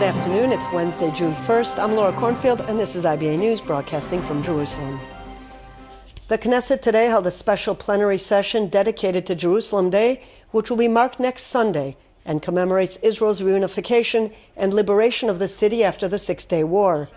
Good afternoon. It's Wednesday, June 1st. I'm Laura Cornfield, and this is IBA News, broadcasting from Jerusalem. The Knesset today held a special plenary session dedicated to Jerusalem Day, which will be marked next Sunday and commemorates Israel's reunification and liberation of the city after the Six-Day War.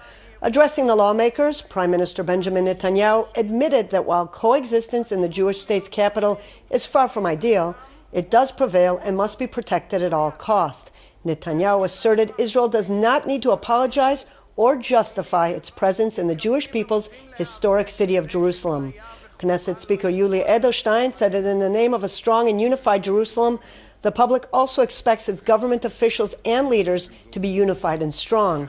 Addressing the lawmakers, Prime Minister Benjamin Netanyahu admitted that while coexistence in the Jewish state's capital is far from ideal, it does prevail and must be protected at all cost. Netanyahu asserted Israel does not need to apologize or justify its presence in the Jewish people's historic city of Jerusalem. Knesset Speaker Yuli Edelstein said that in the name of a strong and unified Jerusalem, the public also expects its government officials and leaders to be unified and strong.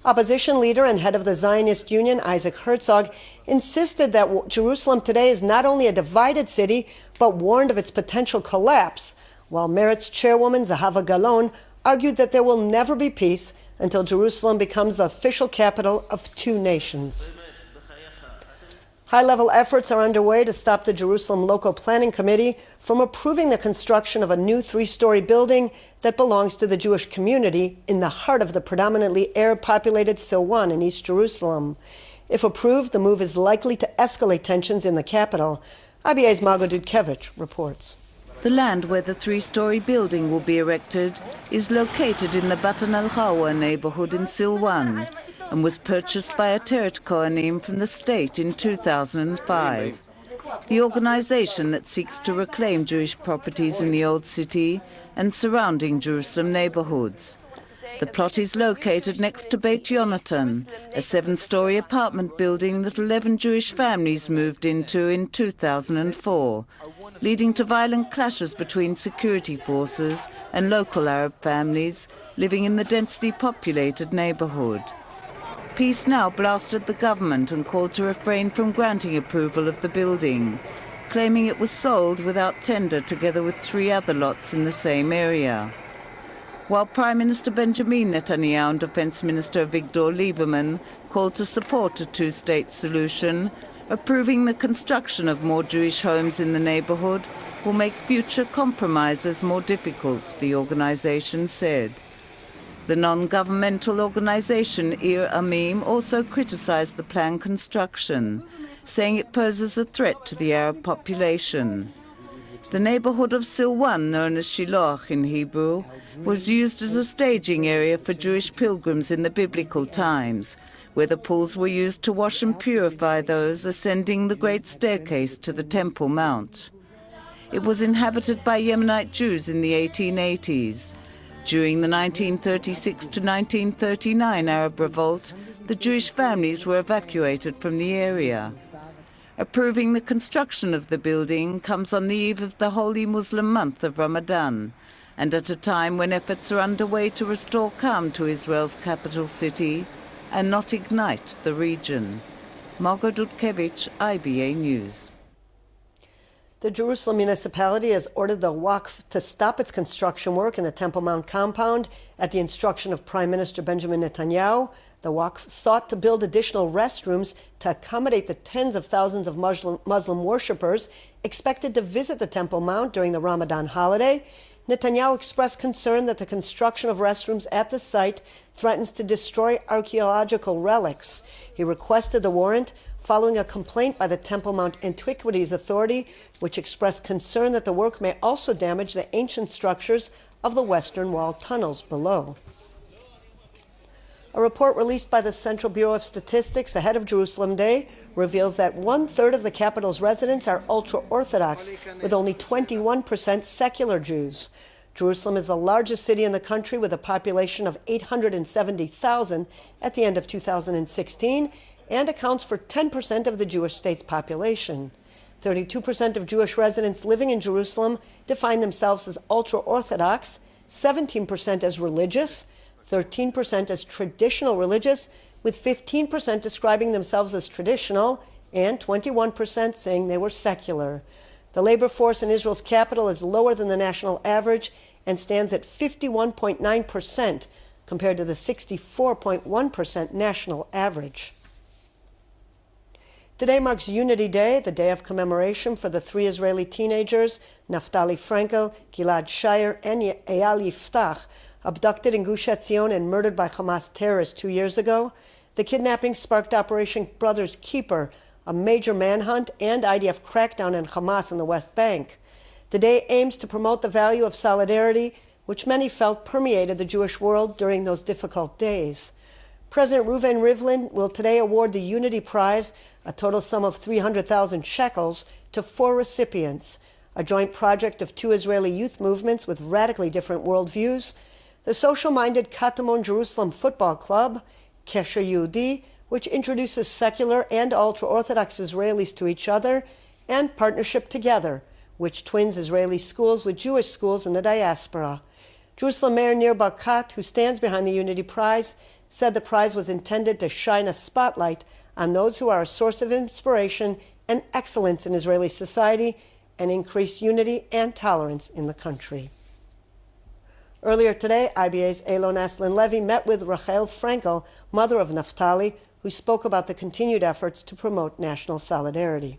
Opposition leader and head of the Zionist Union, Isaac Herzog, insisted that Jerusalem today is not only a divided city, but warned of its potential collapse, while Meretz chairwoman Zahava Galon argued that there will never be peace until Jerusalem becomes the official capital of two nations. High-level efforts are underway to stop the Jerusalem Local Planning Committee from approving the construction of a new three-story building that belongs to the Jewish community in the heart of the predominantly Arab-populated Silwan in East Jerusalem. If approved, the move is likely to escalate tensions in the capital. IBA's Margot Dudkevich reports. The land where the three-story building will be erected is located in the Batan al-Khawa neighborhood in Silwan and was purchased by a Teret Kohanim from the state in 2005. The organization that seeks to reclaim Jewish properties in the Old City and surrounding Jerusalem neighborhoods. The plot is located next to Beit Yonatan, a 7-story apartment building that 11 Jewish families moved into in 2004, leading to violent clashes between security forces and local Arab families living in the densely populated neighborhood. Peace Now blasted the government and called to refrain from granting approval of the building, claiming it was sold without tender together with 3 other lots in the same area. While Prime Minister Benjamin Netanyahu and Defense Minister Avigdor Lieberman called to support a two-state solution, approving the construction of more Jewish homes in the neighborhood will make future compromises more difficult, the organization said. The non-governmental organization Ir Amim also criticized the planned construction, saying it poses a threat to the Arab population. The neighborhood of Silwan, known as Shiloach in Hebrew, was used as a staging area for Jewish pilgrims in the biblical times, where the pools were used to wash and purify those ascending the great staircase to the Temple Mount. It was inhabited by Yemenite Jews in the 1880s. During the 1936 to 1939 Arab Revolt, the Jewish families were evacuated from the area. Approving the construction of the building comes on the eve of the holy Muslim month of Ramadan, and at a time when efforts are underway to restore calm to Israel's capital city and not ignite the region. Margot Dudkevich, IBA News. The Jerusalem municipality has ordered the Waqf to stop its construction work in the Temple Mount compound at the instruction of Prime Minister Benjamin Netanyahu. The Waqf sought to build additional restrooms to accommodate the tens of thousands of Muslim worshippers expected to visit the Temple Mount during the Ramadan holiday. Netanyahu expressed concern that the construction of restrooms at the site threatens to destroy archaeological relics. He requested the warrant following a complaint by the Temple Mount Antiquities Authority, which expressed concern that the work may also damage the ancient structures of the Western Wall tunnels below. A report released by the Central Bureau of Statistics ahead of Jerusalem Day reveals that 1/3 of the capital's residents are ultra-Orthodox, with only 21% secular Jews. Jerusalem is the largest city in the country with a population of 870,000 at the end of 2016 and accounts for 10% of the Jewish state's population. 32% of Jewish residents living in Jerusalem define themselves as ultra-Orthodox, 17% as religious, 13% as traditional religious, with 15% describing themselves as traditional, and 21% saying they were secular. The labor force in Israel's capital is lower than the national average and stands at 51.9% compared to the 64.1% national average. Today marks Unity Day, the day of commemoration for the 3 Israeli teenagers, Naftali Frankel, Gilad Shayer, and Eyal Yiftach, abducted in Gush Etzion and murdered by Hamas terrorists 2 years ago, the kidnapping sparked Operation Brother's Keeper, a major manhunt and IDF crackdown on Hamas in the West Bank. The day aims to promote the value of solidarity, which many felt permeated the Jewish world during those difficult days. President Reuven Rivlin will today award the Unity Prize, a total sum of 300,000 shekels, to 4 recipients, a joint project of 2 Israeli youth movements with radically different worldviews, the social-minded Katamon Jerusalem Football Club, Kesher Yehudi, which introduces secular and ultra-Orthodox Israelis to each other, and Partnership Together, which twins Israeli schools with Jewish schools in the diaspora. Jerusalem Mayor Nir Barkat, who stands behind the Unity Prize, said the prize was intended to shine a spotlight on those who are a source of inspiration and excellence in Israeli society and increase unity and tolerance in the country. Earlier today, IBA's Eilon Aslin-Levy met with Rachel Frankel, mother of Naftali, who spoke about the continued efforts to promote national solidarity.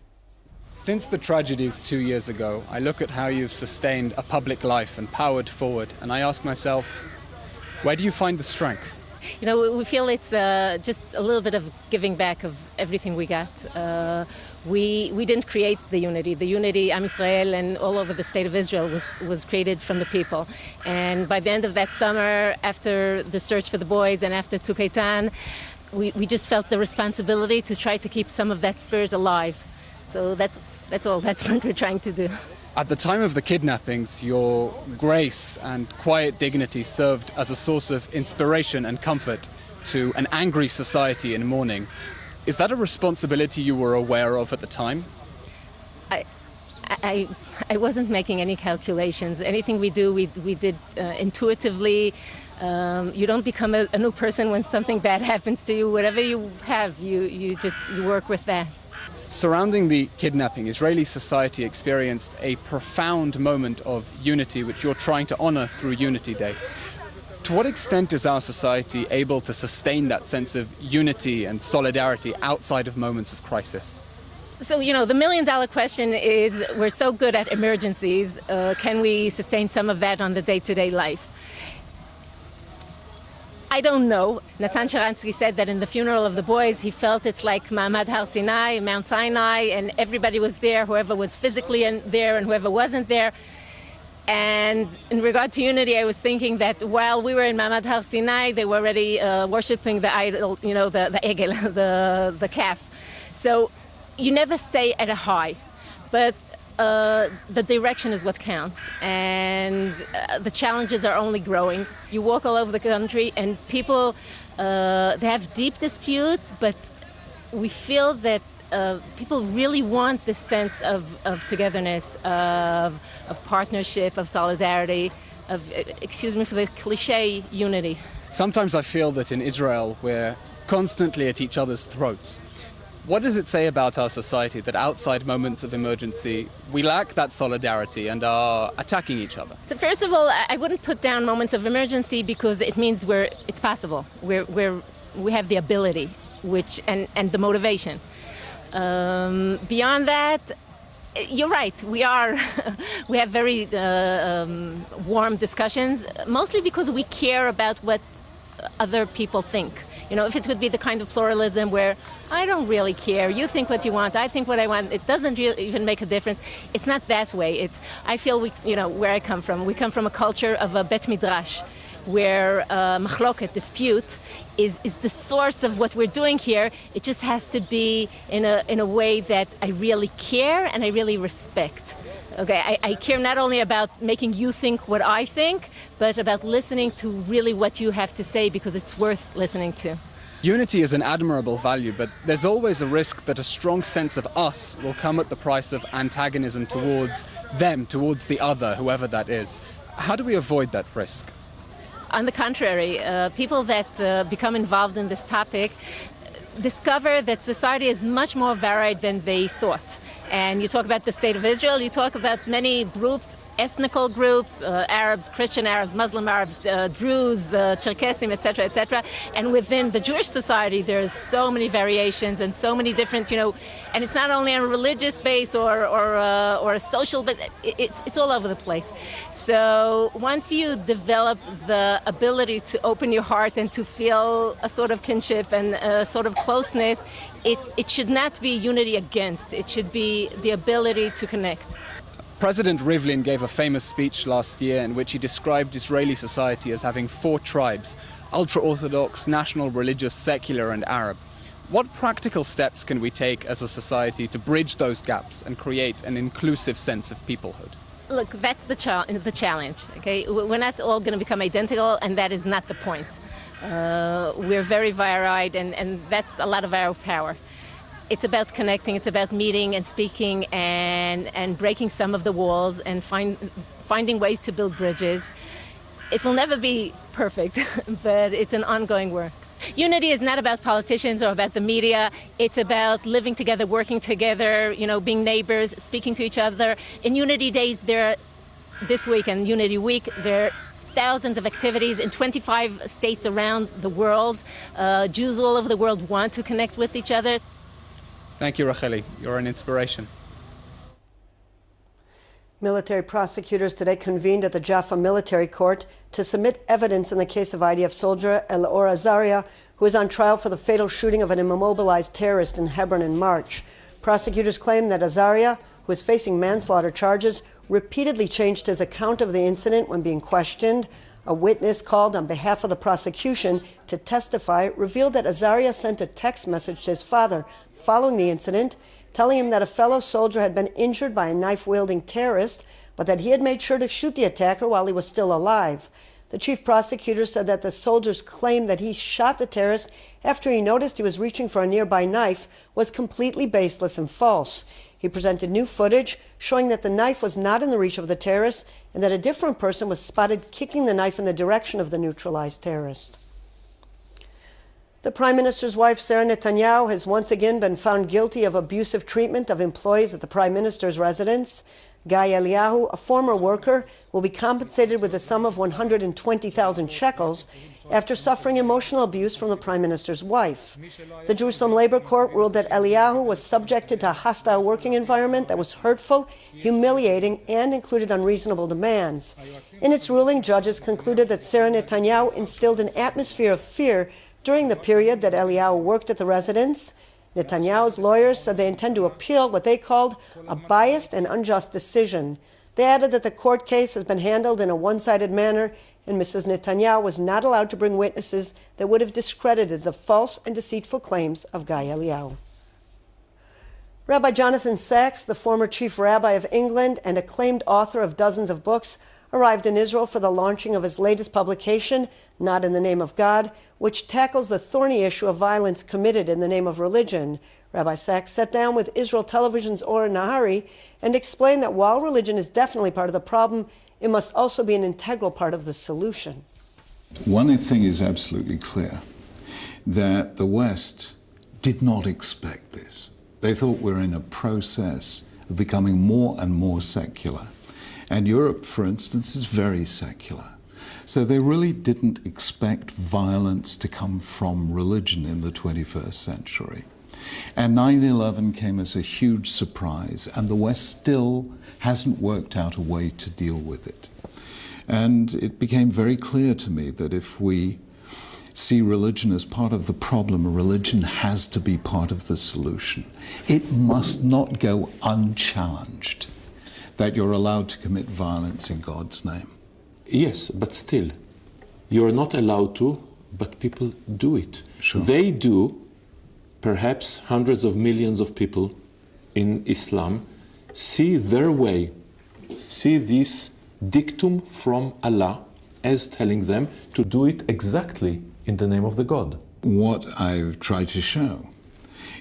Since the tragedies 2 years ago, I look at how you've sustained a public life and powered forward, and I ask myself, where do you find the strength? You know, we feel it's just a little bit of giving back of everything we got. We didn't create the unity. The unity, Am Yisrael, and all over the state of Israel was created from the people. And by the end of that summer, after the search for the boys and after Tzuk Eitan, we just felt the responsibility to try to keep some of that spirit alive. So that's all. That's what we're trying to do. At the time of the kidnappings, your grace and quiet dignity served as a source of inspiration and comfort to an angry society in mourning. Is that a responsibility you were aware of at the time? I wasn't making any calculations. Anything we do, we did intuitively. You don't become a new person when something bad happens to you. Whatever you have, you work with that. Surrounding the kidnapping, Israeli society experienced a profound moment of unity, which you're trying to honor through Unity Day. To what extent is our society able to sustain that sense of unity and solidarity outside of moments of crisis? So, you know, the million-dollar question is, we're so good at emergencies, can we sustain some of that on the day-to-day life? I don't know. Natan Sharansky said that in the funeral of the boys, he felt it's like Ma'amad Har Sinai, Mount Sinai, and everybody was there, whoever was physically there and whoever wasn't there. And in regard to unity, I was thinking that while we were in Ma'amad Har Sinai, they were already worshipping the idol, you know, the egel, the calf. So you never stay at a high, but the direction is what counts, and the challenges are only growing. You walk all over the country, and people they have deep disputes, but we feel that people really want this sense of togetherness, of partnership, of solidarity, of, excuse me for the cliche, unity. Sometimes I feel that in Israel we're constantly at each other's throats. What does it say about our society that outside moments of emergency, we lack that solidarity and are attacking each other? So first of all, I wouldn't put down moments of emergency because it means it's possible. We have the ability, and the motivation. Beyond that, you're right. We have very warm discussions, mostly because we care about what other people think. You know, if it would be the kind of pluralism where I don't really care, you think what you want, I think what I want, it doesn't really even make a difference. It's not that way. I feel where I come from. We come from a culture of a bet midrash, where machloket, dispute, is the source of what we're doing here. It just has to be in a way that I really care and I really respect. Okay, I care not only about making you think what I think, but about listening to really what you have to say, because it's worth listening to. Unity is an admirable value, but there's always a risk that a strong sense of us will come at the price of antagonism towards them, towards the other, whoever that is. How do we avoid that risk? On the contrary, people that become involved in this topic discover that society is much more varied than they thought. And you talk about the state of Israel, you talk about many groups, ethnical groups, Arabs, Christian Arabs, Muslim Arabs, Druze, Cherkesim, etc., etc. And within the Jewish society, there's so many variations and so many different, and it's not only on a religious base or a social, but it's all over the place. So once you develop the ability to open your heart and to feel a sort of kinship and a sort of closeness, it should not be unity against. It should be the ability to connect. President Rivlin gave a famous speech last year in which he described Israeli society as having 4 tribes: ultra-Orthodox, national, religious, secular and Arab. What practical steps can we take as a society to bridge those gaps and create an inclusive sense of peoplehood? Look, that's the challenge, okay? We're not all going to become identical, and that is not the point. We're very varied, and that's a lot of our power. It's about connecting, it's about meeting and speaking and breaking some of the walls and finding ways to build bridges. It will never be perfect, but it's an ongoing work. Unity is not about politicians or about the media. It's about living together, working together, being neighbors, speaking to each other. In Unity Days, this week and Unity Week, there are thousands of activities in 25 states around the world. Jews all over the world want to connect with each other. Thank you, Racheli. You're an inspiration. Military prosecutors today convened at the Jaffa Military Court to submit evidence in the case of IDF soldier Elor Azaria, who is on trial for the fatal shooting of an immobilized terrorist in Hebron in March. Prosecutors claim that Azaria, who is facing manslaughter charges, repeatedly changed his account of the incident when being questioned. A witness called on behalf of the prosecution to testify revealed that Azaria sent a text message to his father following the incident, telling him that a fellow soldier had been injured by a knife-wielding terrorist, but that he had made sure to shoot the attacker while he was still alive. The chief prosecutor said that the soldier's claim that he shot the terrorist after he noticed he was reaching for a nearby knife was completely baseless and false. He presented new footage showing that the knife was not in the reach of the terrorist and that a different person was spotted kicking the knife in the direction of the neutralized terrorist. The Prime Minister's wife, Sarah Netanyahu, has once again been found guilty of abusive treatment of employees at the Prime Minister's residence. Guy Eliyahu, a former worker, will be compensated with a sum of 120,000 shekels after suffering emotional abuse from the Prime Minister's wife. The Jerusalem Labor Court ruled that Eliyahu was subjected to a hostile working environment that was hurtful, humiliating, and included unreasonable demands. In its ruling, judges concluded that Sarah Netanyahu instilled an atmosphere of fear during the period that Eliyahu worked at the residence. Netanyahu's lawyers said they intend to appeal what they called a biased and unjust decision. They added that the court case has been handled in a one-sided manner, and Mrs. Netanyahu was not allowed to bring witnesses that would have discredited the false and deceitful claims of Guy Eliyahu. Rabbi Jonathan Sacks, the former chief rabbi of England and acclaimed author of dozens of books, arrived in Israel for the launching of his latest publication, Not in the Name of God, which tackles the thorny issue of violence committed in the name of religion. Rabbi Sacks sat down with Israel Television's Or Nahari and explained that while religion is definitely part of the problem, it must also be an integral part of the solution. One thing is absolutely clear, that the West did not expect this. They thought we're in a process of becoming more and more secular. And Europe, for instance, is very secular. So they really didn't expect violence to come from religion in the 21st century. And 9/11 came as a huge surprise, and the West still hasn't worked out a way to deal with it. And it became very clear to me that if we see religion as part of the problem, religion has to be part of the solution. It must not go unchallenged that you're allowed to commit violence in God's name. Yes, but still, you're not allowed to, but people do it. Sure. They do. Perhaps hundreds of millions of people in Islam see their way, see this dictum from Allah as telling them to do it exactly in the name of the God. What I've tried to show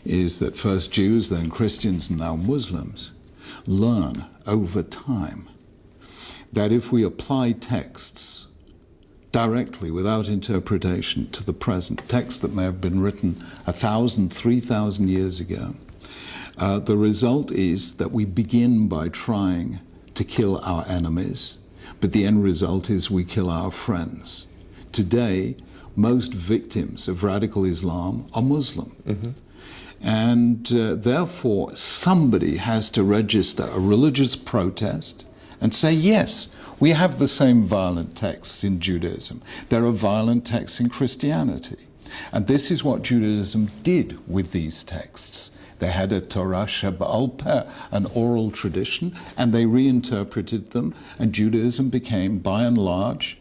is that first Jews, then Christians, and now Muslims learn over time that if we apply texts directly, without interpretation, to the present, texts that may have been written 1,000, 3,000 years ago, the result is that we begin by trying to kill our enemies, but the end result is we kill our friends. Today, most victims of radical Islam are Muslim. And therefore, somebody has to register a religious protest and say, yes, we have the same violent texts in Judaism. There are violent texts in Christianity. And this is what Judaism did with these texts. They had a Torah She'ba'al Peh, an oral tradition, and they reinterpreted them, and Judaism became, by and large,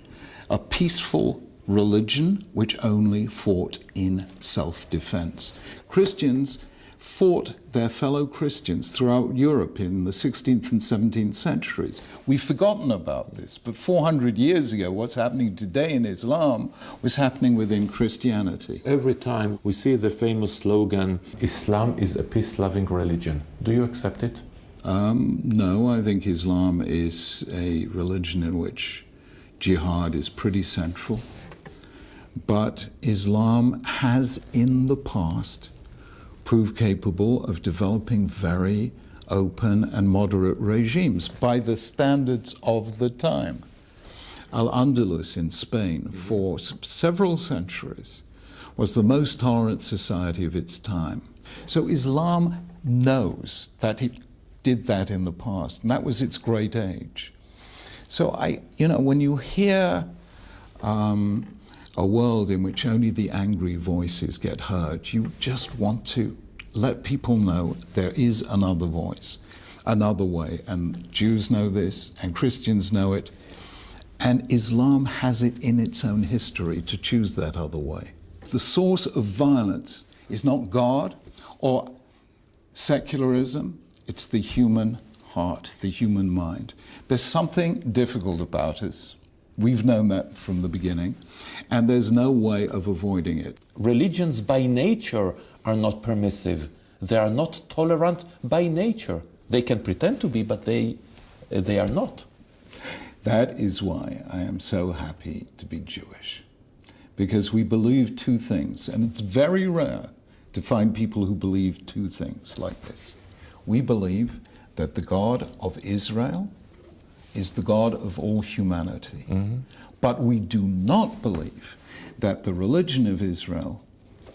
a peaceful religion which only fought in self-defense. Christians fought their fellow Christians throughout Europe in the 16th and 17th centuries. We've forgotten about this, but 400 years ago, what's happening today in Islam was happening within Christianity. Every time we see the famous slogan, Islam is a peace-loving religion. Do you accept it? No, I think Islam is a religion in which jihad is pretty central. But Islam has in the past proved capable of developing very open and moderate regimes by the standards of the time. Al-Andalus in Spain for several centuries was the most tolerant society of its time. So Islam knows that it did that in the past, and that was its great age. So when you hear a world in which only the angry voices get heard, you just want to let people know there is another voice, another way, and Jews know this, and Christians know it, and Islam has it in its own history to choose that other way. The source of violence is not God or secularism, it's the human heart, the human mind. There's something difficult about us. We've known that from the beginning, and there's no way of avoiding it. Religions by nature are not permissive. They are not tolerant by nature. They can pretend to be, but they are not. That is why I am so happy to be Jewish, because we believe two things, and it's very rare to find people who believe two things like this. We believe that the God of Israel is the God of all humanity. But we do not believe that the religion of Israel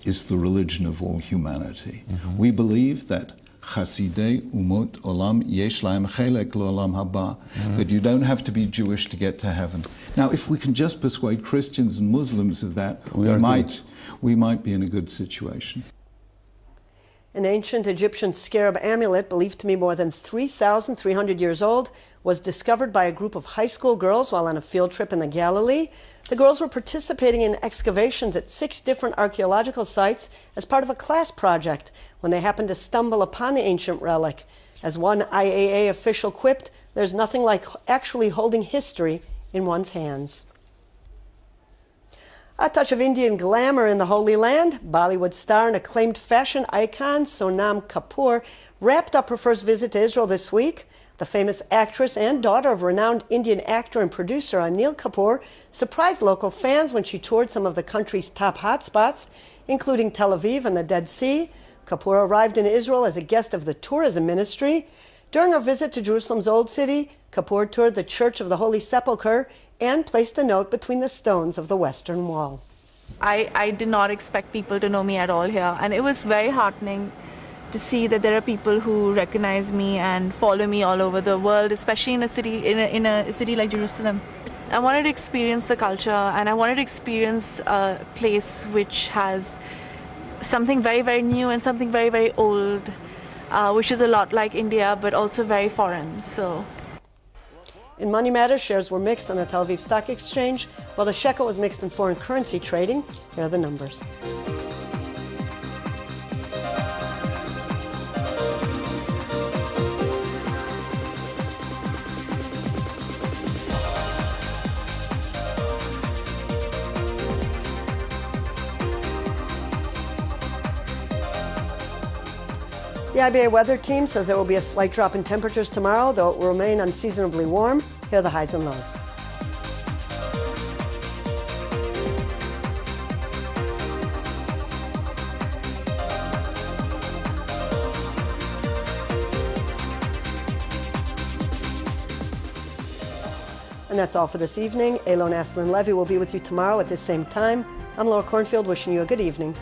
is the religion of all humanity. We believe that Chasidei Umot Olam Yesh Lahem Chelek L'Olam Haba, that you don't have to be Jewish to get to heaven. Now, if we can just persuade Christians and Muslims of that, we might be in a good situation. An ancient Egyptian scarab amulet, believed to be more than 3,300 years old, was discovered by a group of high school girls while on a field trip in the Galilee. The girls were participating in excavations at 6 different archaeological sites as part of a class project when they happened to stumble upon the ancient relic. As one IAA official quipped, there's nothing like actually holding history in one's hands. A touch of Indian glamour in the Holy Land. Bollywood star and acclaimed fashion icon Sonam Kapoor wrapped up her first visit to Israel this week. The famous actress and daughter of renowned Indian actor and producer Anil Kapoor surprised local fans when she toured some of the country's top hotspots, including Tel Aviv and the Dead Sea. Kapoor arrived in Israel as a guest of the tourism ministry. During her visit to Jerusalem's Old City, Kapoor toured the Church of the Holy Sepulchre and placed a note between the stones of the Western Wall. I did not expect people to know me at all here, and it was very heartening to see that there are people who recognize me and follow me all over the world, especially in a city like Jerusalem. I wanted to experience the culture, and I wanted to experience a place which has something very, very new and something very, very old, which is a lot like India, but also very foreign. So. In money matters, shares were mixed on the Tel Aviv Stock Exchange, while the shekel was mixed in foreign currency trading. Here are the numbers. The IBA weather team says there will be a slight drop in temperatures tomorrow, though it will remain unseasonably warm. Here are the highs and lows. And that's all for this evening. Eilon Aslan Levy will be with you tomorrow at this same time. I'm Laura Cornfield, wishing you a good evening.